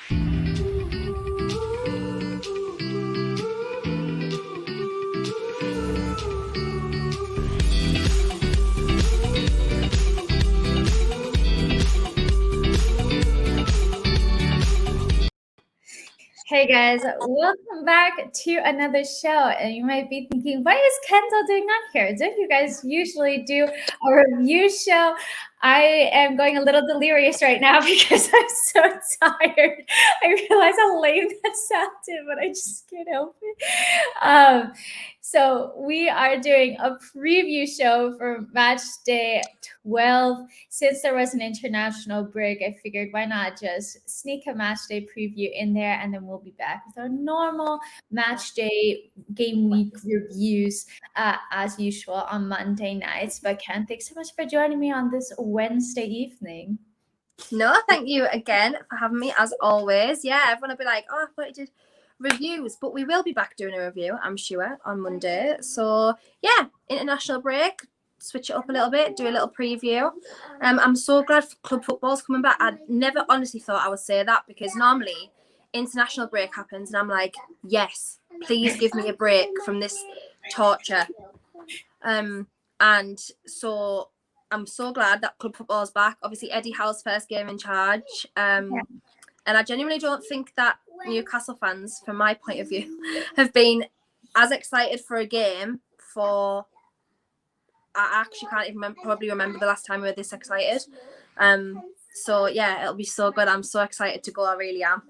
Hey guys, welcome back to another show. And you might be thinking, what is Kendall doing on here? Don't you guys usually do a review show? I am going a little delirious right now because I'm so tired. I realize how lame that sounded, but I just can't help it. So we are doing a preview show for match day 12. Since there was an international break, I figured why not just sneak a match day preview in there, and then we'll be back with our normal match day game week reviews as usual on Monday nights. But Ken, thanks so much for joining me on this Wednesday evening. No, thank you again for having me as always. Yeah, everyone will be like, oh, I thought you did reviews, but we will be back doing a review, I'm sure, on Monday. So yeah, international break, switch it up a little bit, do a little preview. I'm so glad club football's coming back. I never honestly thought I would say that, because normally international break happens and I'm like, yes, please give me a break from this torture. And so I'm so glad that club football's back. Obviously, Eddie Howe's first game in charge. And I genuinely don't think that Newcastle fans, from my point of view, have been as excited for a game for... I actually can't even probably remember the last time we were this excited. So, yeah, it'll be so good. I'm so excited to go. I really am.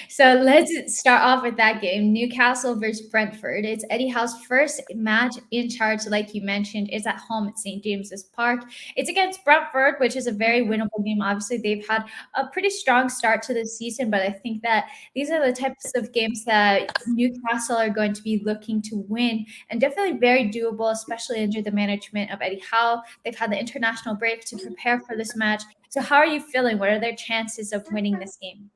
So let's start off with that game, Newcastle versus Brentford. It's Eddie Howe's first match in charge, like you mentioned. It's at home at St. James's Park. It's against Brentford, which is a very winnable game. Obviously, they've had a pretty strong start to the season, but I think that these are the types of games that Newcastle are going to be looking to win, and definitely very doable, especially under the management of Eddie Howe. They've had the international break to prepare for this match. So how are you feeling? What are their chances of winning this game?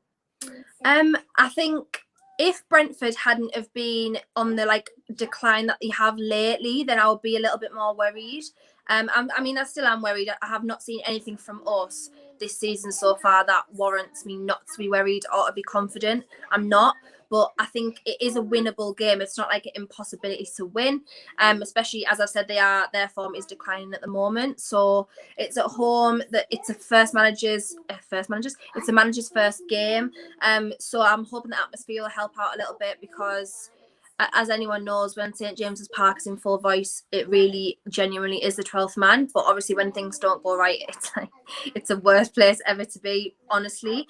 I think if Brentford hadn't have been on the decline that they have lately, then I would be a little bit more worried. I still am worried. I have not seen anything from us this season so far that warrants me not to be worried or to be confident. I'm not, but I think it is a winnable game. It's not like an impossibility to win, especially as I've said, their form is declining at the moment. So it's at home, that it's a manager's first game. So I'm hoping the atmosphere will help out a little bit, because as anyone knows, when St. James's Park is in full voice, it really genuinely is the 12th man. But obviously when things don't go right, it's the worst place ever to be, honestly.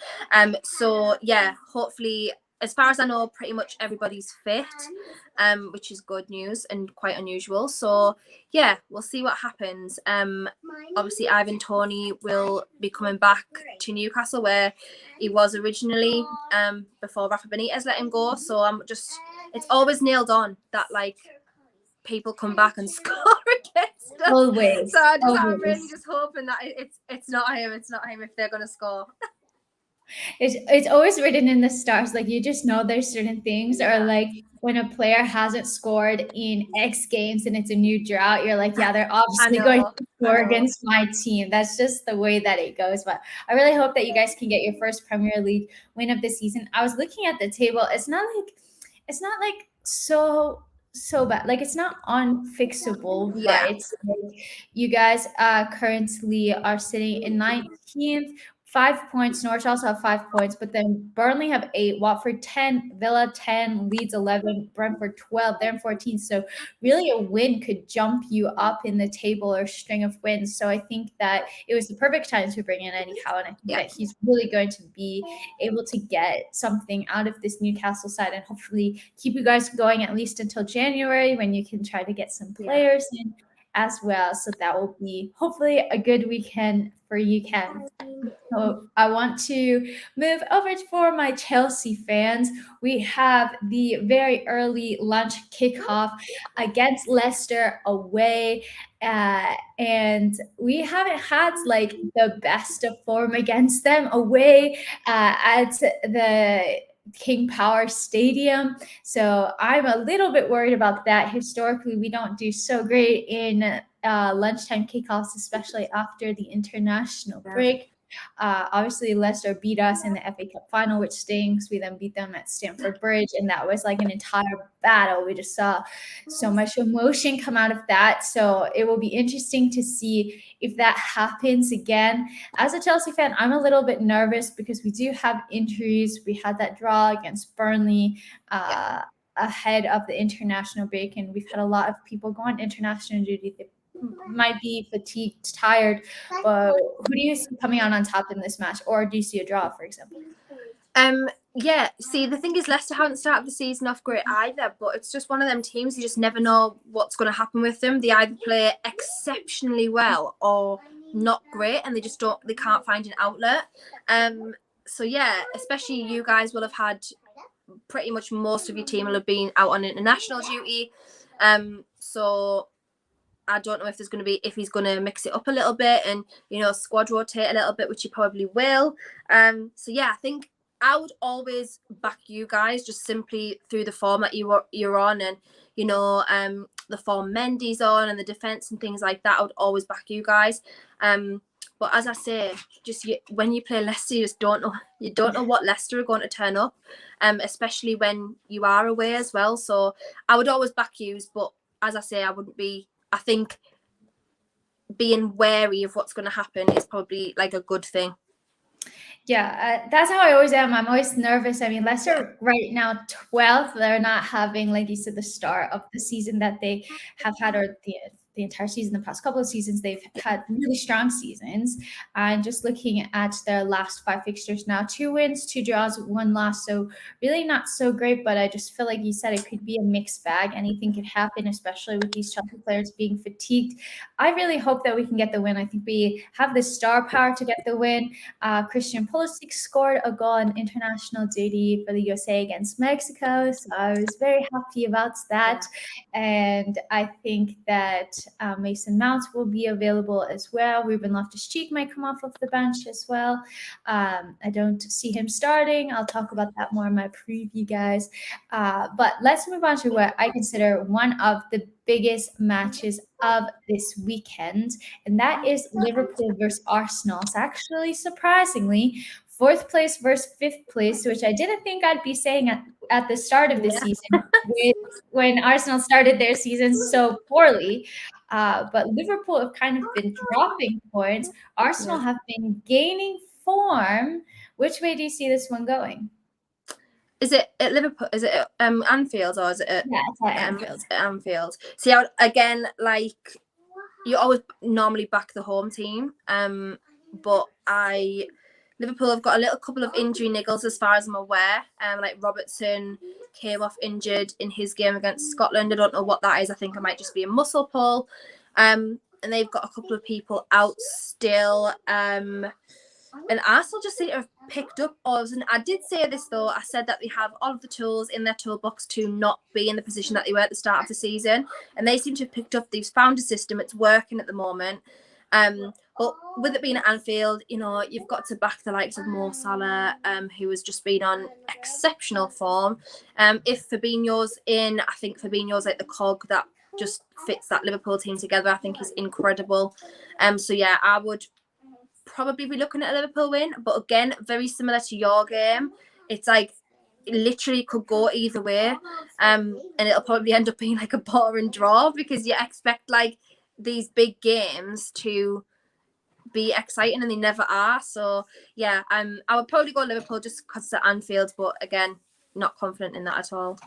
So yeah, hopefully, as far as I know, pretty much everybody's fit, which is good news and quite unusual. So yeah, we'll see what happens. Obviously Ivan Toney will be coming back to Newcastle, where he was originally, before Rafa Benitez let him go. So it's always nailed on that people come back and score against us. Always. So I'm really just hoping that it's not him. It's not him if they're going to score. It's always written in the stars. You just know there's certain things, or when a player hasn't scored in X games and it's a new drought, you're like, yeah, they're obviously going to score against my team. That's just the way that it goes. But I really hope that you guys can get your first Premier League win of the season. I was looking at the table. It's not so bad. It's not unfixable, Yeah. but it's you guys currently are sitting in 19th. 5 points. Norwich also have 5 points, but then Burnley have 8, Watford 10, Villa 10, Leeds 11, Brentford 12. They're in 14. So really a win could jump you up in the table or string of wins. So I think that it was the perfect time to bring in Eddie Howe, and I think that he's really going to be able to get something out of this Newcastle side and hopefully keep you guys going at least until January, when you can try to get some players in as well. So that will be hopefully a good weekend for you, Ken. So I want to move over for my Chelsea fans. We have the very early lunch kickoff against Leicester away. And we haven't had the best of form against them away at the King Power Stadium. So I'm a little bit worried about that. Historically, we don't do so great in lunchtime kickoffs, especially after the international break. Obviously, Leicester beat us in the FA Cup final, which stings. We then beat them at Stamford Bridge, and that was like an entire battle. We just saw so much emotion come out of that. So it will be interesting to see if that happens again. As a Chelsea fan, I'm a little bit nervous because we do have injuries. We had that draw against Burnley ahead of the international break, and we've had a lot of people go on international duty. They might be fatigued, tired, but who do you see coming out on top in this match, or do you see a draw, for example? Yeah, see, the thing is, Leicester haven't started the season off great either, but it's just one of them teams, you just never know what's going to happen with them. They either play exceptionally well or not great, and they can't find an outlet. So yeah, especially you guys will have had pretty much most of your team will have been out on international duty. So I don't know if he's going to mix it up a little bit and, squad rotate a little bit, which he probably will. So yeah, I think I would always back you guys just simply through the form that you're on, and the form Mendy's on and the defense and things like that. I would always back you guys. But as I say, when you play Leicester, you don't know what Leicester are going to turn up, especially when you are away as well. So I would always back yous, but as I say, I think being wary of what's going to happen is probably like a good thing. Yeah, that's how I always am. I'm always nervous. I mean, Leicester right now 12th. They're not having, like you said, the start of the season that they have had, or the entire season. The past couple of seasons, they've had really strong seasons. And just looking at their last 5 fixtures now, 2 wins, 2 draws, 1 loss. So really not so great. But I just feel like you said it could be a mixed bag. Anything could happen, especially with these Chelsea players being fatigued. I really hope that we can get the win. I think we have the star power to get the win. Christian Pulisic scored a goal on international duty for the USA against Mexico, so I was very happy about that. And I think that Mason Mount will be available as well. Ruben Loftus-Cheek might come off of the bench as well. I don't see him starting. I'll talk about that more in my preview, guys. But let's move on to what I consider one of the biggest matches of this weekend, and that is Liverpool versus Arsenal. It's actually surprisingly 4th place versus 5th place, which I didn't think I'd be saying at the start of the season when Arsenal started their season so poorly. But Liverpool have kind of been dropping points. Arsenal have been gaining form. Which way do you see this one going? Is it at Liverpool? Is it at Anfield, or is it at it's at Anfield? Anfield. See, again, like you always normally back the home team, but Liverpool have got a couple of injury niggles as far as I'm aware. Like Robertson came off injured in his game against Scotland. I don't know what that is. I think it might just be a muscle pull. And they've got a couple of people out still. And Arsenal just seem to have picked up odds. And I did say this, though. I said that they have all of the tools in their toolbox to not be in the position that they were at the start of the season. And they seem to have picked up. They've found a system. It's working at the moment. But with it being at Anfield, you've got to back the likes of Mo Salah, who has just been on exceptional form. If Fabinho's in, I think Fabinho's like the cog that just fits that Liverpool team together. I think he's incredible. So yeah, I would probably be looking at a Liverpool win, but again, very similar to your game. It's like it literally could go either way, and it'll probably end up being like a boring draw because you expect like these big games to be exciting and they never are. So yeah, I would probably go Liverpool just because it's at Anfield, but again, not confident in that at all.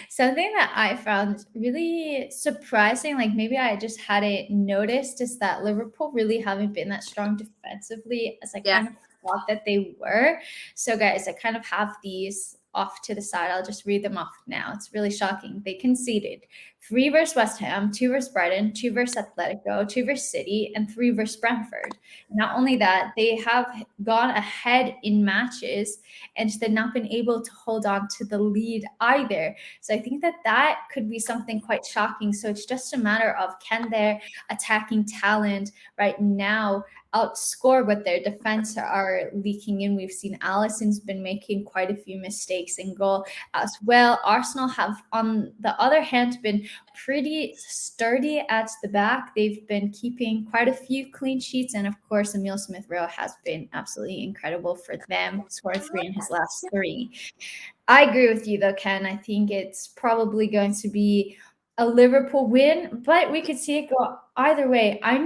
Something that I found really surprising, like maybe I just hadn't noticed, is that Liverpool really haven't been that strong defensively as I kind of thought that they were. So guys, I kind of have these off to the side. I'll just read them off now. It's really shocking. They conceded 3 versus West Ham, 2 versus Brighton, 2 versus Atletico, 2 versus City, and 3 versus Brentford. Not only that, they have gone ahead in matches and they've not been able to hold on to the lead either. So I think that could be something quite shocking. So it's just a matter of, can their attacking talent right now outscore what their defense are leaking in? We've seen Alisson's been making quite a few mistakes in goal as well. Arsenal have, on the other hand, been pretty sturdy at the back. They've been keeping quite a few clean sheets. And of course, Emile Smith-Rowe has been absolutely incredible for them, scored 3 in his last 3. I agree with you though, Ken. I think it's probably going to be a Liverpool win, but we could see it go either way. I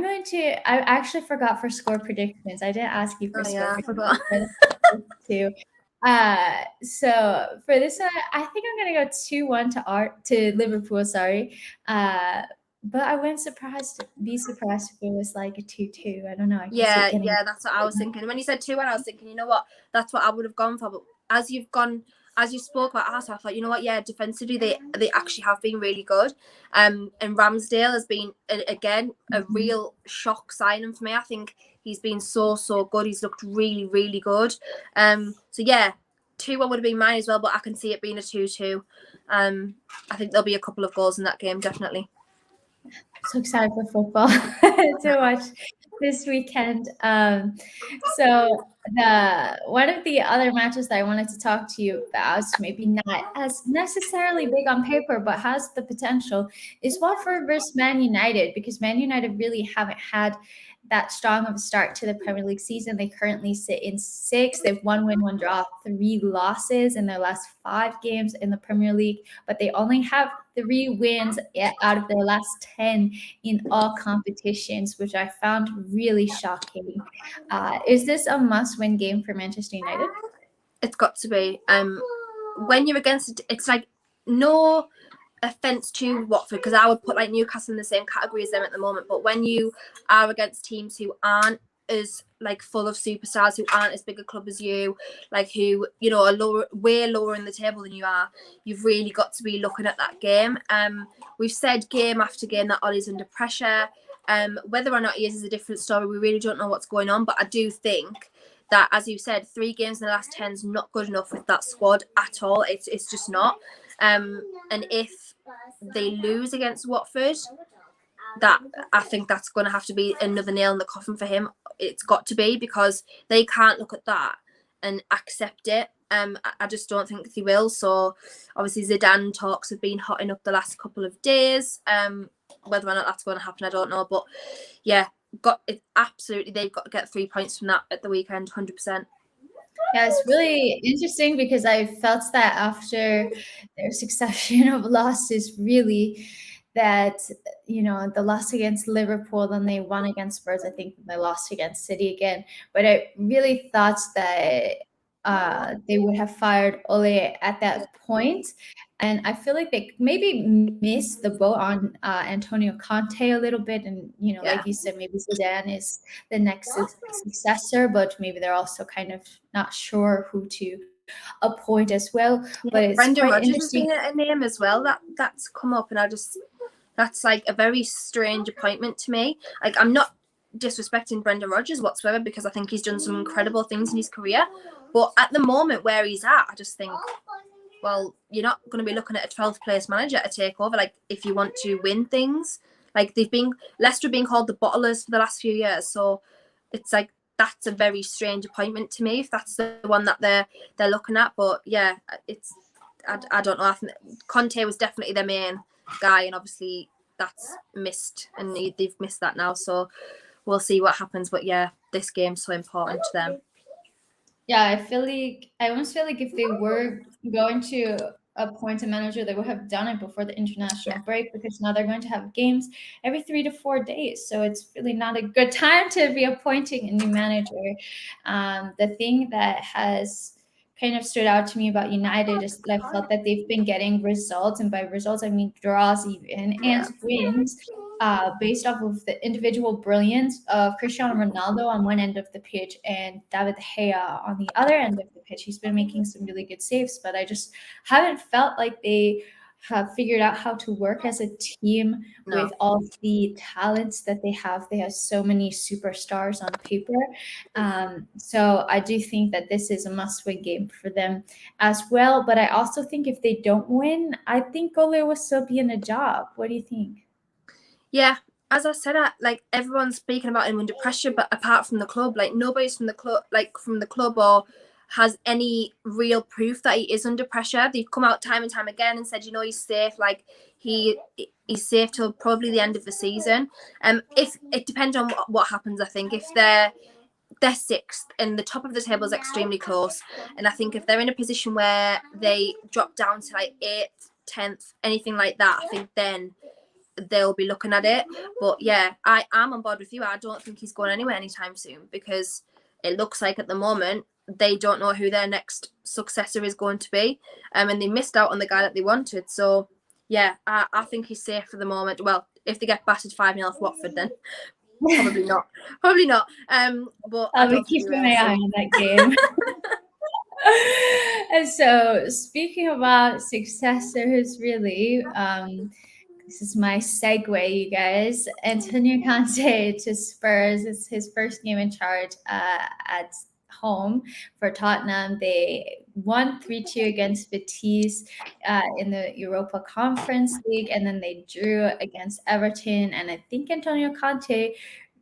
actually forgot for score predictions. I didn't ask you for Oh score yeah, I predictions forgot. too. So for this one, I think I'm gonna go 2-1 to Liverpool, sorry. But I wouldn't be surprised if it was like a 2-2. I don't know. I can see it getting. Yeah, that's what I was thinking. When you said 2-1, I was thinking, you know what, that's what I would have gone for. But as you spoke about Arsenal, I thought, you know what, yeah, defensively they actually have been really good. And Ramsdale has been again a real shock signing for me. I think he's been so good. He's looked really, really good. So yeah, 2-1 would have been mine as well, but I can see it being a 2-2. I think there'll be a couple of goals in that game, definitely. So excited for football to watch this weekend. So one of the other matches that I wanted to talk to you about, maybe not as necessarily big on paper, but has the potential, is Watford versus Man United, because Man United really haven't had that strong of a start to the Premier League season. They currently sit in 6th. They've 1 win, 1 draw, 3 losses in their last 5 games in the Premier League, but they only have 3 wins out of their last 10 in all competitions, which I found really shocking. Is this a must-win game for Manchester United? It's got to be. When you're against it, it's like no offense to Watford, because I would put like Newcastle in the same category as them at the moment. But when you are against teams who aren't as like full of superstars, who aren't as big a club as you, like who, you know, are way lower in the table than you are, you've really got to be looking at that game. We've said game after game that Ollie's under pressure. Whether or not he is a different story. We really don't know what's going on, but I do think that, as you said, 3 games in the last 10 is not good enough with that squad at all. It's just not. And if they lose against Watford, that I think that's going to have to be another nail in the coffin for him. It's got to be, because they can't look at that and accept it. I just don't think they will. So obviously Zidane talks have been hotting up the last couple of days. Whether or not that's going to happen, I don't know. But yeah, absolutely, they've got to get 3 points from that at the weekend, 100%. Yeah, it's really interesting because I felt that after their succession of losses, really, that, you know, the loss against Liverpool, then they won against Spurs, I think they lost against City again. But I really thought that they would have fired Ole at that point. And I feel like they maybe missed the boat on Antonio Conte a little bit. And, you know, like you said, maybe Zidane is the next successor, but maybe they're also kind of not sure who to appoint as well. Yeah, but it's Brendan quite Rodgers has interesting. been a name as well that's come up, and that's like a very strange appointment to me. Like, I'm not disrespecting Brendan Rodgers whatsoever, because I think he's done some incredible things in his career, but at the moment where he's at, I just think, well, you're not going to be looking at a 12th place manager to take over, like, if you want to win things. Like, Leicester being called the bottlers for the last few years, so it's like, that's a very strange appointment to me, if that's the one that they're looking at. But yeah, I don't know. I think Conte was definitely their main guy, and obviously that's missed, and they've missed that now. So we'll see what happens. But yeah, this game's so important to them. Yeah, I almost feel like if they were going to appoint a manager, they would have done it before the international break, because now they're going to have games every 3 to 4 days. So it's really not a good time to be appointing a new manager. The thing that has kind of stood out to me about United is I felt that they've been getting results, and by results I mean draws even, and wins. Based off of the individual brilliance of Cristiano Ronaldo on one end of the pitch and David De Gea on the other end of the pitch. He's been making some really good saves, but I just haven't felt like they have figured out how to work as a team with all the talents that they have. They have so many superstars on paper. So I do think that this is a must-win game for them as well. But I also think if they don't win, I think Ole will still be in a job. What do you think? Yeah, as I said, like, everyone's speaking about him under pressure, but apart from the club, like, nobody's from the club, or has any real proof that he is under pressure. They've come out time and time again and said, he's safe. Like he's safe till probably the end of the season. If it depends on what happens, I think. If they're sixth and the top of the table is extremely close, and I think if they're in a position where they drop down to like 8th, 10th, anything like that, I think then they'll be looking at it. But yeah, I am on board with you. I don't think he's going anywhere anytime soon, because it looks like at the moment they don't know who their next successor is going to be, and they missed out on the guy that they wanted. So yeah, I think he's safe for the moment. Well, if they get battered 5-0 off Watford, then probably not. But I'll be keeping my eye on that game. And so, speaking about successors, really, this is my segue, you guys. Antonio Conte to Spurs. It's his first game in charge at home for Tottenham. They won 3-2 against Betis in the Europa Conference League, and then they drew against Everton. And I think Antonio Conte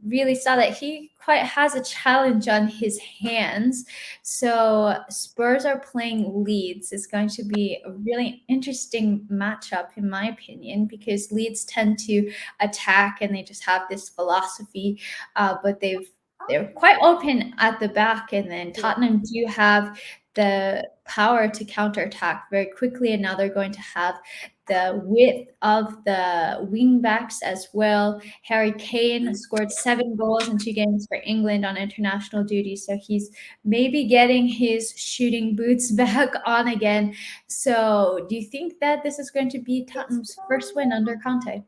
really saw that he quite has a challenge on his hands. So Spurs are playing Leeds. It's going to be a really interesting matchup, in my opinion, because Leeds tend to attack and they just have this philosophy, but they're quite open at the back, and then Tottenham do have the power to counterattack very quickly, and now they're going to have the width of the wing backs as well. Harry Kane scored 7 goals in 2 games for England on international duty, so he's maybe getting his shooting boots back on again. So do you think that this is going to be Tottenham's first win under Conte?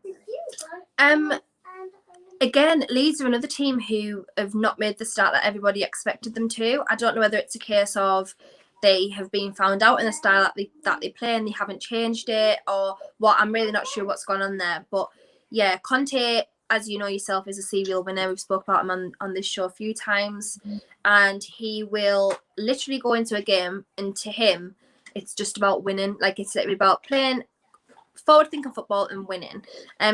Again, Leeds are another team who have not made the start that everybody expected them to. I don't know whether it's a case of they have been found out in the style that they play and they haven't changed it, or what. I'm really not sure what's gone on there. But yeah, Conte, as you know yourself, is a serial winner. We've spoke about him on this show a few times, and he will literally go into a game, and to him, it's just about winning. Like, it's literally about playing forward-thinking football and winning.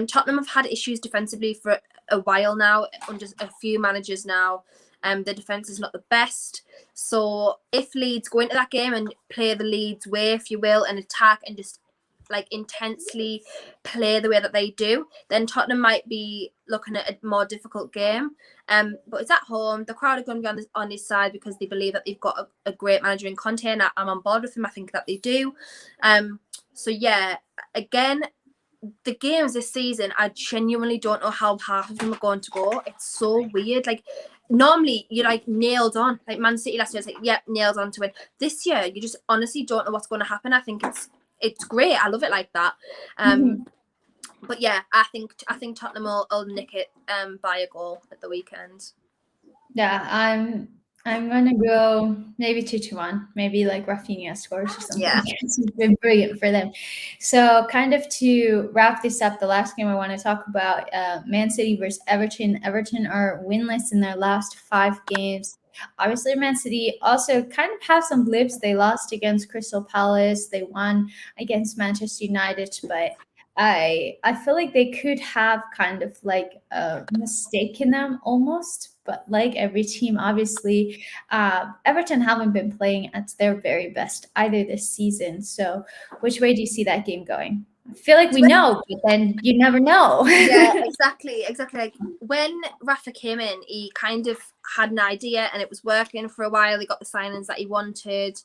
Tottenham have had issues defensively for a while now, under a few managers now. The defence is not the best. So if Leeds go into that game and play the Leeds way, if you will, and attack and just like intensely play the way that they do, then Tottenham might be looking at a more difficult game. But it's at home. The crowd are going to be on his side because they believe that they've got a great manager in Conte, and I'm on board with him. I think that they do. So yeah, again, the games this season, I genuinely don't know how half of them are going to go. It's so weird. Like, normally you're like nailed on. Like Man City last year, it's like, yeah, nailed on to win. This year, you just honestly don't know what's going to happen. I think it's great. I love it like that. But yeah, I think Tottenham will nick it by a goal at the weekend. Yeah, I'm gonna go maybe 2-1, maybe like Rafinha scores or something. Yeah. It's been brilliant for them. So kind of to wrap this up, the last game I want to talk about, Man City versus Everton. Everton are winless in their last 5 games. Obviously, Man City also kind of have some blips. They lost against Crystal Palace. They won against Manchester United, but I feel like they could have kind of like a mistake in them almost. But like every team, obviously, Everton haven't been playing at their very best either this season. So which way do you see that game going? I feel like we know, but then you never know. Yeah, exactly. Like, when Rafa came in, he kind of had an idea and it was working for a while. He got the signings that he wanted.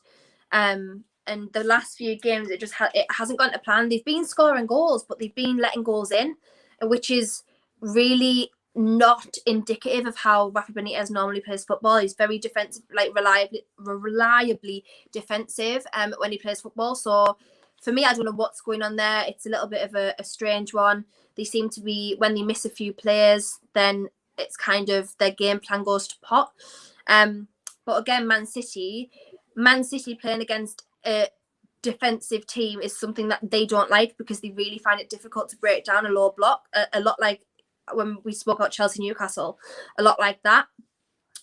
And the last few games, it hasn't gone to plan. They've been scoring goals, but they've been letting goals in, which is really not indicative of how Rafa Benitez normally plays football. He's very defensive, like reliably defensive when he plays football. So for me, I don't know what's going on there. It's a little bit of a strange one. They seem to be, when they miss a few players, then it's kind of their game plan goes to pot. But again, Man City playing against a defensive team is something that they don't like, because they really find it difficult to break down a low block, a lot like when we spoke about Chelsea Newcastle, a lot like that.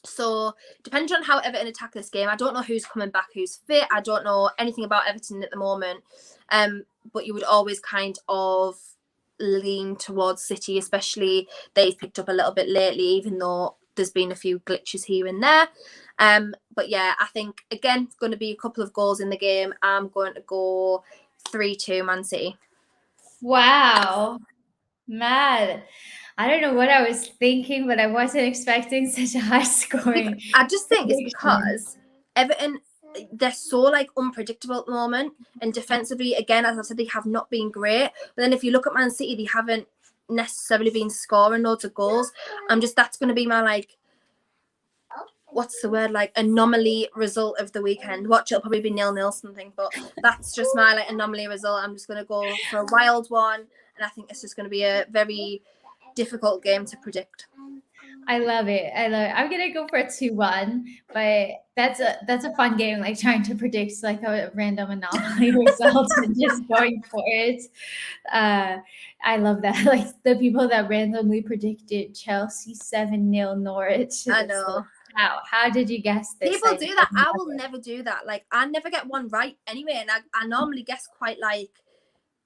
So depending on how Everton attack this game, I don't know who's coming back, who's fit. I don't know anything about Everton at the moment. But you would always kind of lean towards City, especially they've picked up a little bit lately, even though there's been a few glitches here and there. But yeah, I think again it's going to be a couple of goals in the game. I'm going to go 3-2 Man City. Wow. Mad. I don't know what I was thinking, but I wasn't expecting such a high scoring. I just think it's prediction. because Everton, they're so like unpredictable at the moment, and defensively, again, as I said, they have not been great. But then if you look at Man City, they haven't necessarily been scoring loads of goals. That's going to be my like, what's the word, like anomaly result of the weekend. Watch, it'll probably be 0-0 something, but that's just my like anomaly result. I'm just going to go for a wild one, and I think it's just going to be a very difficult game to predict. I love it. I love it. I'm gonna go for a 2-1, but that's a fun game, like trying to predict like a random anomaly result and just going for it. I love that. Like the people that randomly predicted Chelsea 7-0 Norwich. I It's know. like, how did you guess this? People do that. I will never do that. Like I never get one right anyway, and I normally guess quite like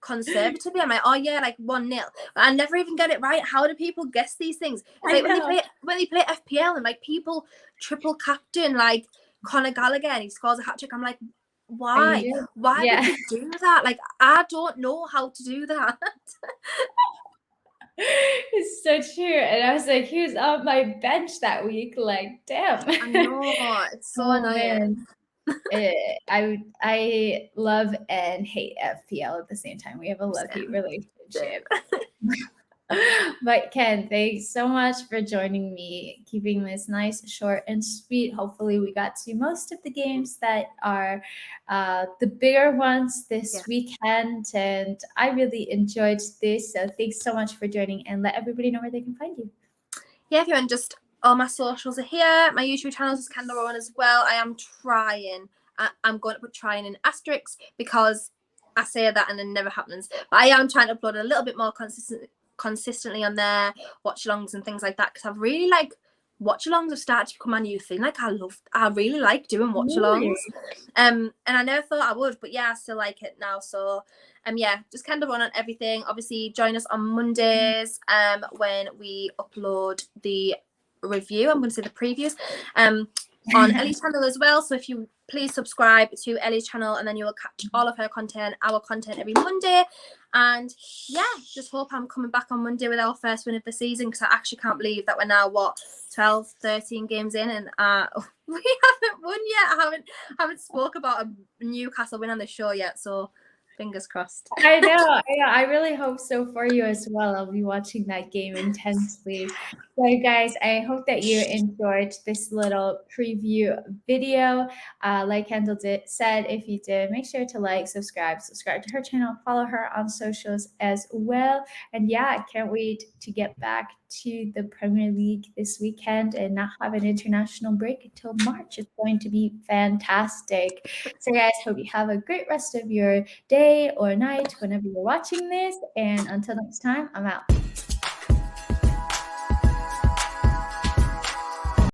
conservatively. I'm like, oh yeah, like 1-0. But I never even get it right. How do people guess these things? It's like when they play FPL and like people triple captain like Conor Gallagher and he scores a hat trick. I'm like, why? Why would you do that? Like I don't know how to do that. It's so true. And I was like, he was on my bench that week. Like, damn. I know, it's so annoying. I love and hate FPL at the same time. We have a love-hate relationship. But Ken, thanks so much for joining me, keeping this nice, short, and sweet. Hopefully, we got to most of the games that are the bigger ones this weekend, and I really enjoyed this. So thanks so much for joining, and let everybody know where they can find you. Yeah, everyone, just all my socials are here. My YouTube channel is Kendall Rowan as well. I am trying. I'm going to put trying in asterisks because I say that and it never happens. But I am trying to upload a little bit more consistently on there, watch-alongs and things like that, because I've really like watch-alongs have started to become my new thing. Like I really like doing watch-alongs. And I never thought I would, but yeah, I still like it now. So yeah, just kind of run on everything. Obviously join us on Mondays when we upload the review. I'm going to say the previews on Ellie's channel as well. So if you please subscribe to Ellie's channel, and then you will catch all of her content, our content every Monday. And yeah, just hope I'm coming back on Monday with our first win of the season, because I actually can't believe that we're now 12, 13 games in, and we haven't won yet. I haven't spoke about a Newcastle win on the show yet, so fingers crossed. I know. I really hope so for you as well. I'll be watching that game intensely. So guys, I hope that you enjoyed this little preview video. Like Kendall said, if you did, make sure to like, subscribe to her channel, follow her on socials as well. And yeah, I can't wait to get back to the Premier League this weekend and not have an international break until March. It's going to be fantastic. So guys, hope you have a great rest of your day or night whenever you're watching this. And until next time, I'm out.